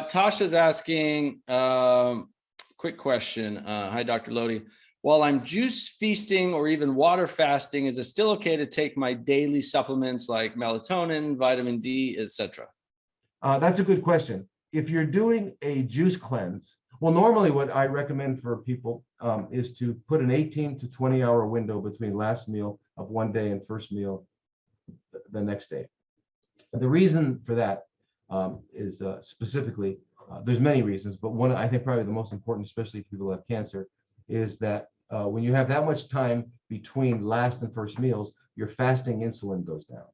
Tasha's asking, quick question. Hi, Dr. Lodi. While I'm juice feasting or even water fasting, is it still okay to take my daily supplements like melatonin, vitamin D, etc.? That's a good question. If you're doing a juice cleanse, well, normally what I recommend for people is to put an 18 to 20 hour window between last meal of one day and first meal the next day. The reason for that is specifically, there's many reasons, but one, I think probably the most important, especially if people have cancer, is that when you have that much time between last and first meals, your fasting insulin goes down.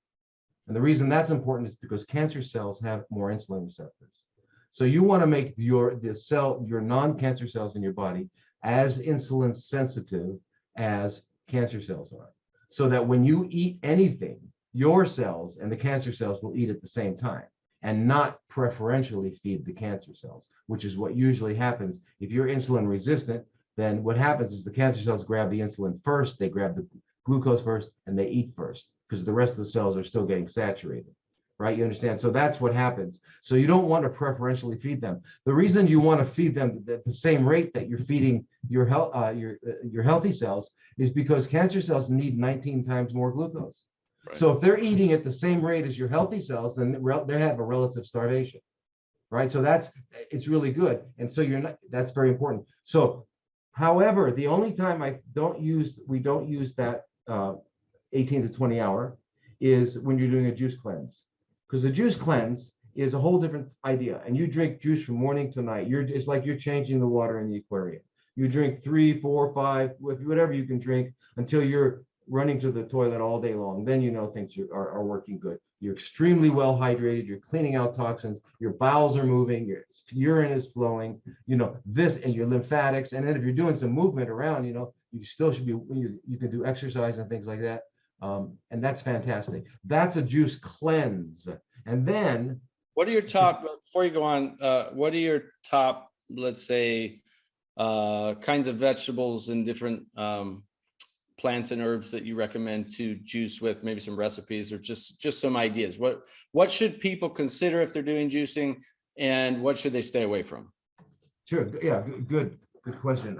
And the reason that's important is because cancer cells have more insulin receptors. So you want to make your non-cancer cells in your body as insulin sensitive as cancer cells are. So that when you eat anything, your cells and the cancer cells will eat at the same time and not preferentially feed the cancer cells, which is what usually happens. If you're insulin resistant, then what happens is the cancer cells grab the insulin first, they grab the glucose first, and they eat first because the rest of the cells are still getting saturated, right? You understand? So that's what happens. So you don't want to preferentially feed them. The reason you want to feed them at the same rate that you're feeding your healthy cells is because cancer cells need 19 times more glucose. Right. So if they're eating at the same rate as your healthy cells, then they have a relative starvation, right? So it's really good. And so that's very important. So, however, the only time we don't use that 18 to 20 hour is when you're doing a juice cleanse, because a juice cleanse is a whole different idea. And you drink juice from morning to night. It's like you're changing the water in the aquarium. You drink 3, 4, 5, whatever you can drink until you're running to the toilet all day long. Then you know things are working good. You're extremely well hydrated. You're cleaning out toxins. Your bowels are moving. Your urine is flowing. You know this, and your lymphatics. And then if you're doing some movement around, you still should be. You can do exercise and things like that. And that's fantastic. That's a juice cleanse. And then, what are your top? Before you go on, what are your top? Let's say kinds of vegetables and different plants and herbs that you recommend to juice with, maybe some recipes or just some ideas. What should people consider if they're doing juicing, and what should they stay away from? Sure. Yeah. Good question.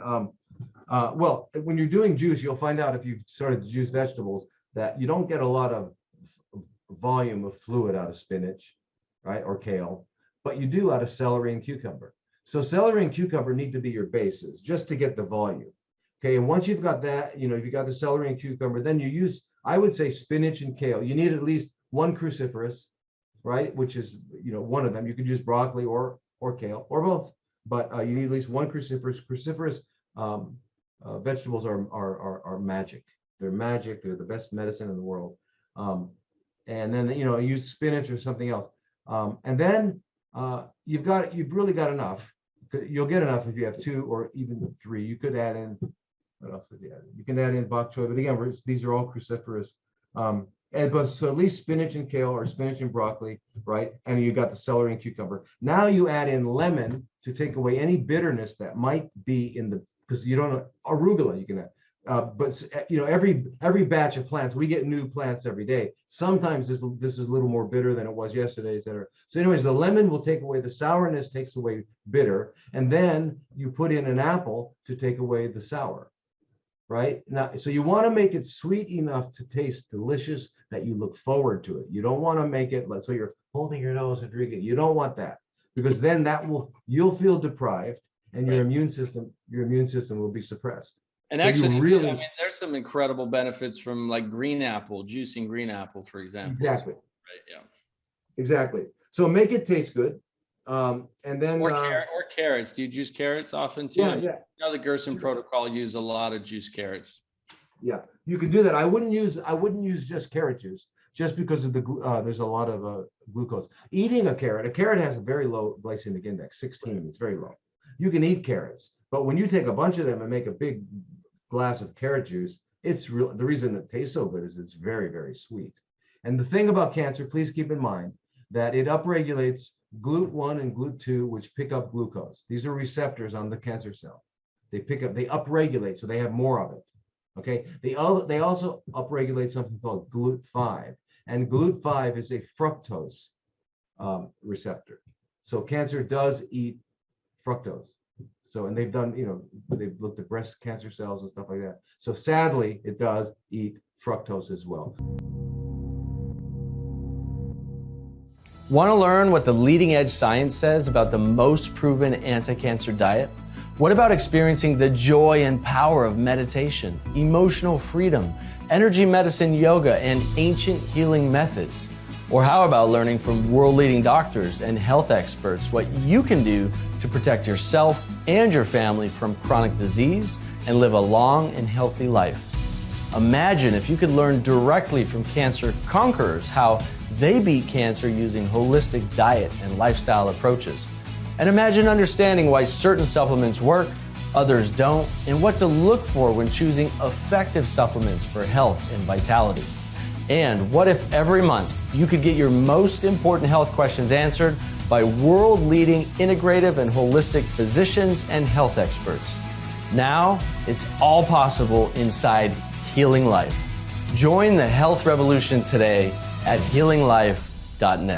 Well, when you're doing juice, you'll find out if you've started to juice vegetables that you don't get a lot of volume of fluid out of spinach, right, or kale, but you do out of celery and cucumber. So celery and cucumber need to be your bases just to get the volume. Okay, and once you've got that, if you got the celery and cucumber, then you use, I would say, spinach and kale. You need at least one cruciferous, right? Which is, one of them. You could use broccoli or kale or both, but you need at least one cruciferous. Cruciferous vegetables are magic. They're magic. They're the best medicine in the world. And then use spinach or something else. And then you've really got enough. You'll get enough if you have 2 or even 3. You could add in. What else would you add? You can add in bok choy, but again, these are all cruciferous. So at least spinach and kale, or spinach and broccoli, right? And you got the celery and cucumber. Now you add in lemon to take away any bitterness that might be because you don't know, arugula you can add. But every batch of plants, we get new plants every day. Sometimes this is a little more bitter than it was yesterday, etc. So anyways, the lemon will take away the sourness, takes away bitter, and then you put in an apple to take away the sour. Right now, so you want to make it sweet enough to taste delicious that you look forward to it. You don't want to make it so you're holding your nose and drinking. You don't want that, because then you'll feel deprived, and your immune system will be suppressed. And so actually, there's some incredible benefits from like green apple, juicing green apple, for example. Exactly. Right. Yeah. Exactly. So make it taste good. And then or carrots. Do you juice carrots often too? Yeah. The Gerson protocol use a lot of juiced carrots. Yeah, you can do that. I wouldn't use just carrot juice, just because of there's a lot of glucose. Eating a carrot has a very low glycemic index, 16. It's very low. You can eat carrots, but when you take a bunch of them and make a big glass of carrot juice, the reason it tastes so good is it's very, very sweet. And the thing about cancer, please keep in mind that it upregulates GLUT1 and GLUT2, which pick up glucose. These are receptors on the cancer cell. They upregulate, so they have more of it. Okay. They also upregulate something called GLUT5, and GLUT5 is a fructose receptor. So cancer does eat fructose. So, and they've done, they've looked at breast cancer cells and stuff like that. So sadly, it does eat fructose as well. Want to learn what the leading edge science says about the most proven anti-cancer diet? What about experiencing the joy and power of meditation, emotional freedom, energy medicine yoga, and ancient healing methods? Or how about learning from world-leading doctors and health experts what you can do to protect yourself and your family from chronic disease and live a long and healthy life? Imagine if you could learn directly from cancer conquerors how they beat cancer using holistic diet and lifestyle approaches. And imagine understanding why certain supplements work, others don't, and what to look for when choosing effective supplements for health and vitality. And what if every month you could get your most important health questions answered by world-leading integrative and holistic physicians and health experts? Now, it's all possible inside Healing Life. Join the health revolution today at healinglife.net.